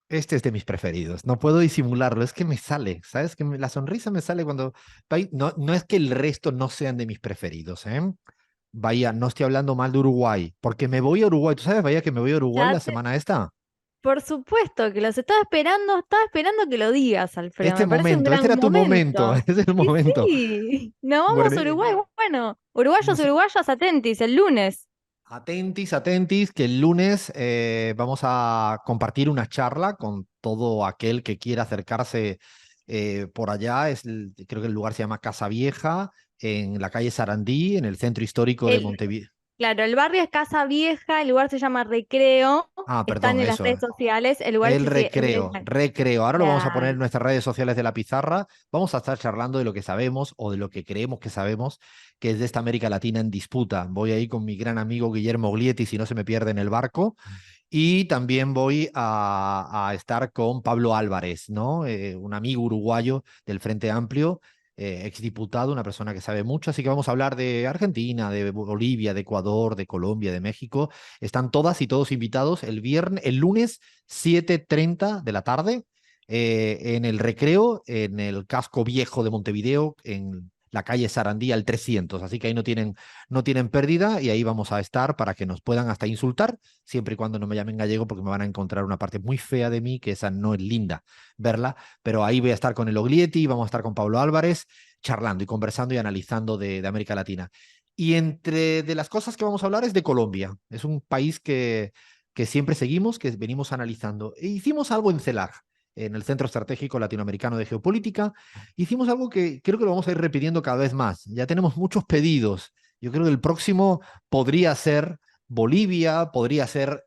Este es de mis preferidos, no puedo disimularlo, es que me sale, ¿sabes? La sonrisa me sale cuando... No, no es que el resto no sean de mis preferidos, ¿eh? Vaya, no estoy hablando mal de Uruguay, porque me voy a Uruguay. ¿Tú sabes, vaya, que me voy a Uruguay Ya la te- semana esta? por supuesto que los estaba esperando que lo digas, Alfredo. Este Me parece un momento, este gran era tu momento, momento. este es el Y momento. sí, nos vamos Bueno, a Uruguay. Bueno, no uruguayos, sé, uruguayas, atentis, el lunes. atentis, atentis, que el lunes vamos a compartir una charla con todo aquel que quiera acercarse por allá. Creo que el lugar se llama Casa Vieja, en la calle Sarandí, en el centro histórico de El, Montevideo. claro, el barrio es Casa Vieja, el lugar se llama Recreo, Ah, están perdón, en las eso. redes sociales, el lugar El sí, sí, recreo, recreo. Ahora lo vamos a poner en claro. nuestras redes sociales de la pizarra. Vamos a estar charlando de lo que sabemos o de lo que creemos que sabemos, que es de esta América Latina en disputa. Voy ahí con mi gran amigo Guillermo Glietti, si no se me pierde en el barco. Y también voy a estar con Pablo Álvarez, ¿no? Un amigo uruguayo del Frente Amplio, exdiputado, una persona que sabe mucho. Así que vamos a hablar de Argentina, de Bolivia, de Ecuador, de Colombia, de México. Están todas y todos invitados el lunes 7:30 de la tarde en el Recreo, en el casco viejo de Montevideo, en la calle Sarandí al 300. Así que ahí no tienen pérdida y ahí vamos a estar para que nos puedan hasta insultar, siempre y cuando no me llamen gallego, porque me van a encontrar una parte muy fea de mí, que esa no es linda verla, pero ahí voy a estar con el Oglietti, vamos a estar con Pablo Álvarez, charlando y conversando y analizando de América Latina. Y entre de las cosas que vamos a hablar es de Colombia. Es un país que siempre seguimos, que venimos analizando. E hicimos algo en CELAC, en el Centro Estratégico Latinoamericano de Geopolítica. Hicimos algo que creo que lo vamos a ir repitiendo cada vez más. Ya tenemos muchos pedidos. Yo creo que el próximo podría ser Bolivia, podría ser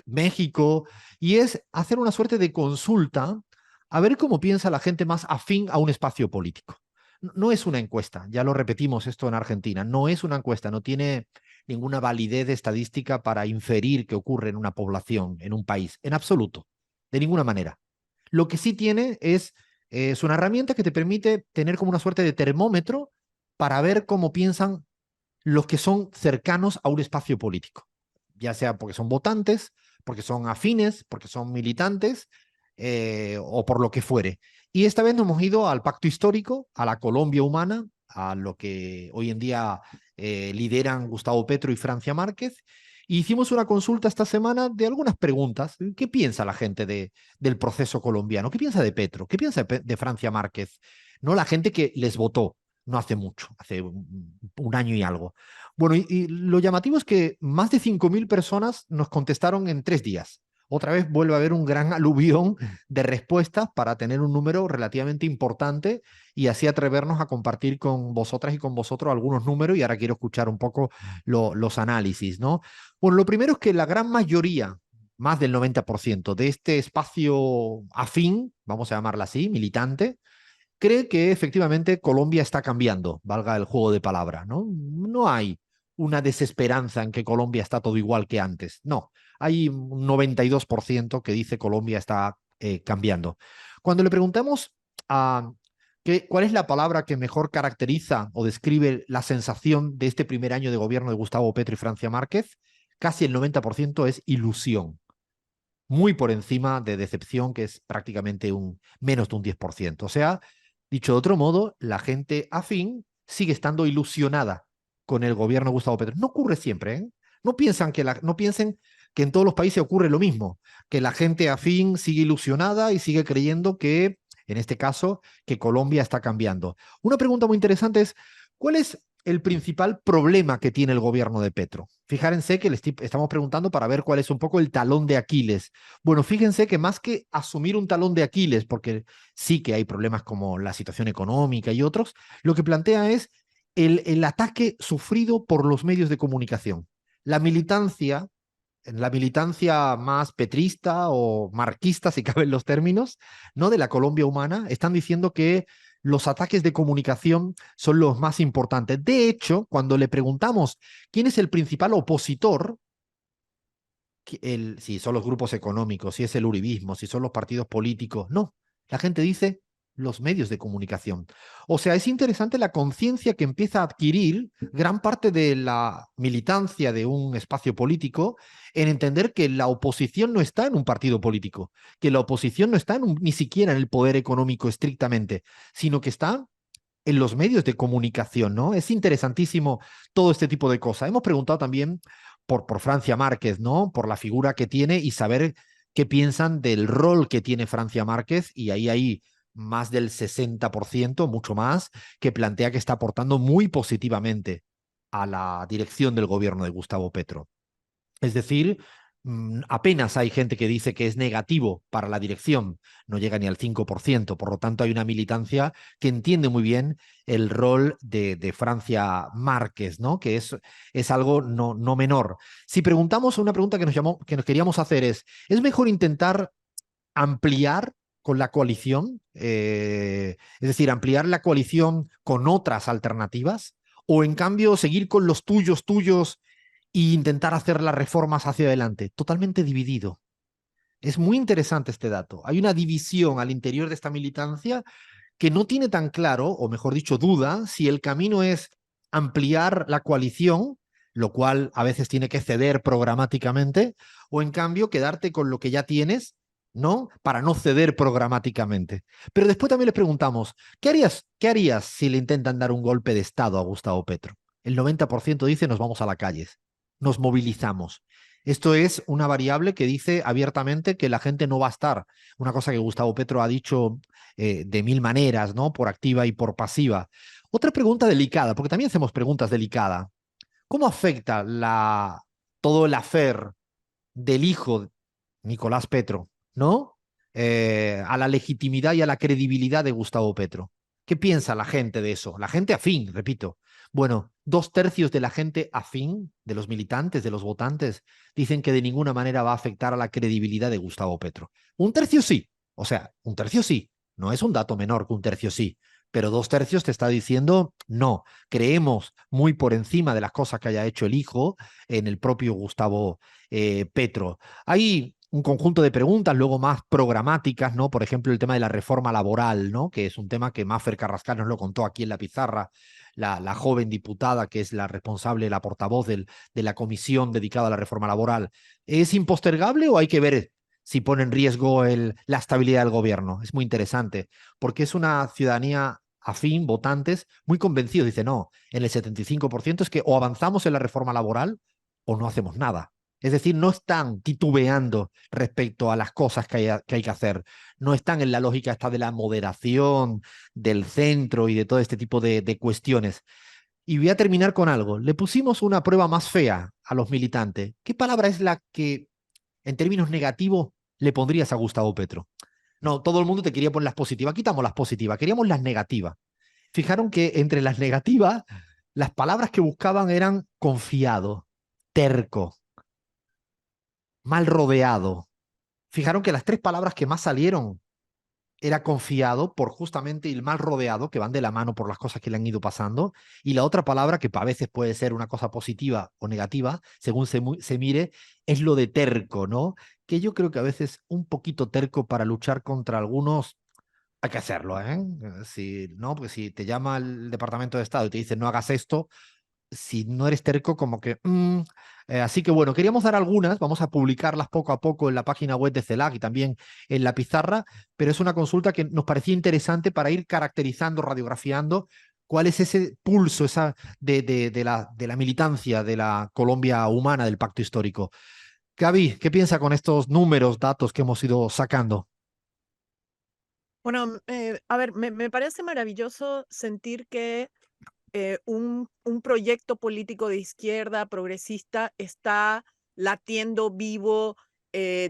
México, y es hacer una suerte de consulta a ver cómo piensa la gente más afín a un espacio político. No es una encuesta, ya lo repetimos esto en Argentina, no es una encuesta, no tiene ninguna validez estadística para inferir qué ocurre en una población, en un país, en absoluto, de ninguna manera. Lo que sí tiene es una herramienta que te permite tener como una suerte de termómetro para ver cómo piensan los que son cercanos a un espacio político, ya sea porque son votantes, porque son afines, porque son militantes o por lo que fuere. Y esta vez nos hemos ido al pacto histórico, a la Colombia humana, a lo que hoy en día lideran Gustavo Petro y Francia Márquez. Y hicimos una consulta esta semana de algunas preguntas. ¿Qué piensa la gente del proceso colombiano? ¿Qué piensa de Petro? ¿Qué piensa de Francia Márquez? No la gente que les votó no hace mucho, hace un año y algo. Bueno, y lo llamativo es que más de 5.000 personas nos contestaron en 3 días. Otra vez vuelve a haber un gran aluvión de respuestas para tener un número relativamente importante y así atrevernos a compartir con vosotras y con vosotros algunos números, y ahora quiero escuchar un poco los análisis, ¿no? Bueno, lo primero es que la gran mayoría, más del 90% de este espacio afín, vamos a llamarla así, militante, cree que efectivamente Colombia está cambiando, valga el juego de palabra, ¿no? No hay una desesperanza en que Colombia está todo igual que antes. No, hay un 92% que dice Colombia está cambiando. Cuando le preguntamos a cuál es la palabra que mejor caracteriza o describe la sensación de este primer año de gobierno de Gustavo Petro y Francia Márquez, casi el 90% es ilusión, muy por encima de decepción, que es prácticamente un menos de un 10%. O sea, dicho de otro modo, la gente afín sigue estando ilusionada con el gobierno de Gustavo Petro. No ocurre siempre, ¿eh? No piensen que en todos los países ocurre lo mismo, que la gente afín sigue ilusionada y sigue creyendo que, en este caso, que Colombia está cambiando. Una pregunta muy interesante es, ¿cuál es el principal problema que tiene el gobierno de Petro? Fíjense que estamos preguntando para ver cuál es un poco el talón de Aquiles. Bueno, fíjense que más que asumir un talón de Aquiles, porque sí que hay problemas como la situación económica y otros, lo que plantea es el ataque sufrido por los medios de comunicación. La militancia, la militancia más petrista o marquista, si caben los términos, ¿no? De la Colombia humana, están diciendo que los ataques de comunicación son los más importantes. De hecho, cuando le preguntamos quién es el principal opositor, si son los grupos económicos, si es el uribismo, si son los partidos políticos, no. La gente dice los medios de comunicación. O sea, es interesante la conciencia que empieza a adquirir gran parte de la militancia de un espacio político en entender que la oposición no está en un partido político, que la oposición no está ni siquiera en el poder económico estrictamente, sino que está en los medios de comunicación, ¿no? Es interesantísimo todo este tipo de cosas. Hemos preguntado también por Francia Márquez, ¿no? Por la figura que tiene y saber qué piensan del rol que tiene Francia Márquez, y ahí hay más del 60%, mucho más, que plantea que está aportando muy positivamente a la dirección del gobierno de Gustavo Petro. Es decir, apenas hay gente que dice que es negativo para la dirección, no llega ni al 5%, por lo tanto hay una militancia que entiende muy bien el rol de Francia Márquez, ¿no? Que es algo no menor. Si preguntamos una pregunta que nos queríamos hacer ¿es mejor intentar ampliar con la coalición, es decir, ampliar la coalición con otras alternativas, o en cambio seguir con los tuyos e intentar hacer las reformas hacia adelante? Totalmente dividido. Es muy interesante este dato. Hay una división al interior de esta militancia que no tiene tan claro, o mejor dicho, duda, si el camino es ampliar la coalición, lo cual a veces tiene que ceder programáticamente, o en cambio quedarte con lo que ya tienes, ¿no? Para no ceder programáticamente. Pero después también les preguntamos, ¿qué harías si le intentan dar un golpe de Estado a Gustavo Petro? El 90% dice nos vamos a la calle, nos movilizamos. Esto es una variable que dice abiertamente que la gente no va a estar. Una cosa que Gustavo Petro ha dicho de mil maneras, ¿no? Por activa y por pasiva. Otra pregunta delicada, porque también hacemos preguntas delicadas. ¿Cómo afecta todo el afer del hijo Nicolás Petro, ¿no? A la legitimidad y a la credibilidad de Gustavo Petro? ¿Qué piensa la gente de eso? La gente afín, repito. Bueno, 2/3 de la gente afín, de los militantes, de los votantes, dicen que de ninguna manera va a afectar a la credibilidad de Gustavo Petro. 1/3 sí, o sea, 1/3 sí. No es un dato menor que 1/3 sí, pero 2/3 te está diciendo no. Creemos muy por encima de las cosas que haya hecho el hijo en el propio Gustavo Petro. Hay un conjunto de preguntas luego más programáticas, ¿no? Por ejemplo, el tema de la reforma laboral, ¿no? Que es un tema que Maffer Carrascal nos lo contó aquí en la pizarra, la joven diputada que es la responsable, la portavoz de la comisión dedicada a la reforma laboral. ¿Es impostergable o hay que ver si pone en riesgo la estabilidad del gobierno? Es muy interesante, porque es una ciudadanía afín, votantes, muy convencidos. Dice, no, en el 75% es que o avanzamos en la reforma laboral o no hacemos nada. Es decir, no están titubeando respecto a las cosas que hay que hacer. No están en la lógica esta de la moderación, del centro y de todo este tipo de cuestiones. Y voy a terminar con algo. Le pusimos una prueba más fea a los militantes. ¿Qué palabra es la que, en términos negativos, le pondrías a Gustavo Petro? No, todo el mundo te quería poner las positivas. Quitamos las positivas, queríamos las negativas. Fijaron que entre las negativas, las palabras que buscaban eran confiado, terco, mal rodeado. Fijaron que las tres palabras que más salieron era confiado por justamente el mal rodeado, que van de la mano por las cosas que le han ido pasando, y la otra palabra, que a veces puede ser una cosa positiva o negativa, según se mire, es lo de terco, ¿no? Que yo creo que a veces un poquito terco para luchar contra algunos hay que hacerlo, ¿eh? Si, no, porque si te llama el Departamento de Estado y te dice no hagas esto, si no eres terco, como que... así que bueno, queríamos dar algunas, vamos a publicarlas poco a poco en la página web de CELAC y también en la pizarra, pero es una consulta que nos parecía interesante para ir caracterizando, radiografiando cuál es ese pulso de la militancia de la Colombia humana del pacto histórico. Gaby, ¿qué piensa con estos números, datos que hemos ido sacando? Bueno, a ver, me parece maravilloso sentir que un proyecto político de izquierda progresista está latiendo vivo,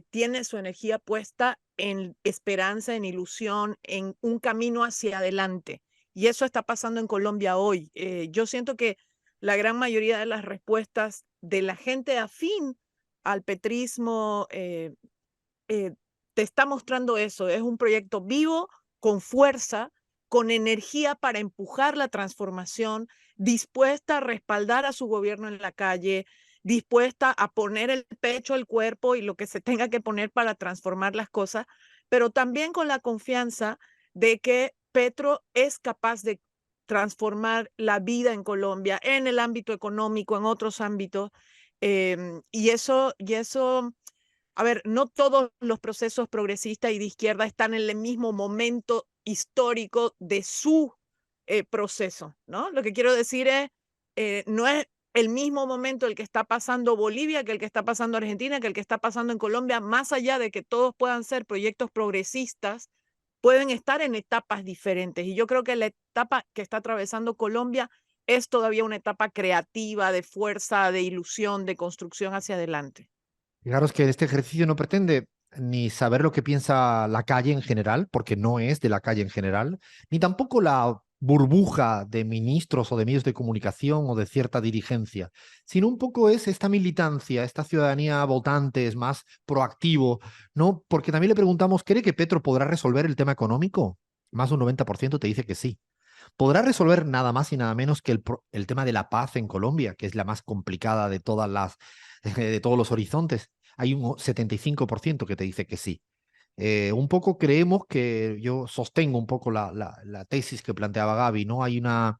tiene su energía puesta en esperanza, en ilusión, en un camino hacia adelante. Y eso está pasando en Colombia hoy. Yo siento que la gran mayoría de las respuestas de la gente afín al petrismo eh, te está mostrando eso. Es un proyecto vivo, con fuerza, con energía para empujar la transformación, dispuesta a respaldar a su gobierno en la calle, dispuesta a poner el pecho, el cuerpo y lo que se tenga que poner para transformar las cosas, pero también con la confianza de que Petro es capaz de transformar la vida en Colombia, en el ámbito económico, en otros ámbitos. Y eso, a ver, no todos los procesos progresistas y de izquierda están en el mismo momento histórico de su proceso, ¿no? Lo que quiero decir es, no es el mismo momento el que está pasando Bolivia que el que está pasando Argentina, que el que está pasando en Colombia, más allá de que todos puedan ser proyectos progresistas, pueden estar en etapas diferentes. Y yo creo que la etapa que está atravesando Colombia es todavía una etapa creativa, de fuerza, de ilusión, de construcción hacia adelante. Fijaros que este ejercicio no pretende ni saber lo que piensa la calle en general, porque no es de la calle en general, ni tampoco la burbuja de ministros o de medios de comunicación o de cierta dirigencia, sino un poco es esta militancia, esta ciudadanía votante, es más proactivo, ¿no? Porque también le preguntamos, ¿cree que Petro podrá resolver el tema económico? Más de un 90% te dice que sí. ¿Podrá resolver nada más y nada menos que el tema de la paz en Colombia, que es la más complicada de todas las, de todos los horizontes? Hay un 75% que te dice que sí. Un poco creemos que yo sostengo un poco la tesis que planteaba Gaby, ¿no? Hay una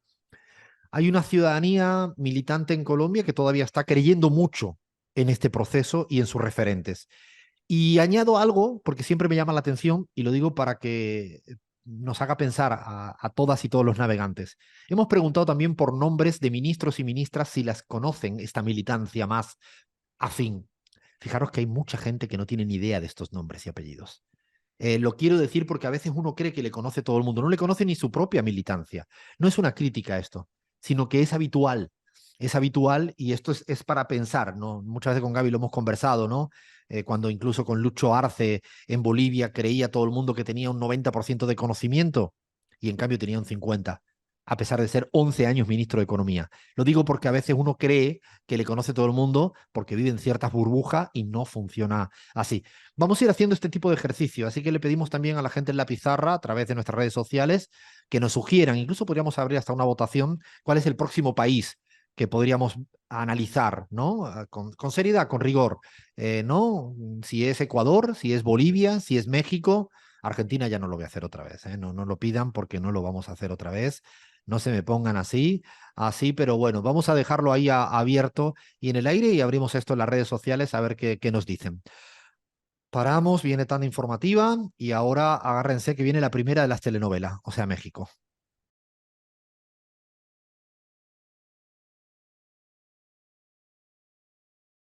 ciudadanía militante en Colombia que todavía está creyendo mucho en este proceso y en sus referentes. Y añado algo, porque siempre me llama la atención, y lo digo para que nos haga pensar a todas y todos los navegantes. Hemos preguntado también por nombres de ministros y ministras si las conocen, esta militancia más afín. Fijaros que hay mucha gente que no tiene ni idea de estos nombres y apellidos. Lo quiero decir porque a veces uno cree que le conoce todo el mundo, no le conoce ni su propia militancia. No es una crítica a esto, sino que es habitual. Es habitual y esto es para pensar, ¿no? Muchas veces con Gaby lo hemos conversado, ¿no? Cuando incluso con Lucho Arce en Bolivia creía todo el mundo que tenía un 90% de conocimiento y en cambio tenía un 50%, a pesar de ser 11 años ministro de Economía. Lo digo porque a veces uno cree que le conoce todo el mundo porque vive en ciertas burbujas y no funciona así. Vamos a ir haciendo este tipo de ejercicio, así que le pedimos también a la gente en la pizarra, a través de nuestras redes sociales, que nos sugieran, incluso podríamos abrir hasta una votación, cuál es el próximo país que podríamos analizar, ¿no? Con seriedad, con rigor, ¿no? Si es Ecuador, si es Bolivia, si es México. Argentina ya no lo voy a hacer otra vez, ¿eh? No, no lo pidan porque no lo vamos a hacer otra vez. No se me pongan así, pero bueno, vamos a dejarlo ahí abierto y en el aire y abrimos esto en las redes sociales a ver qué nos dicen. Paramos, viene tan informativa y ahora agárrense que viene la primera de las telenovelas, o sea, México.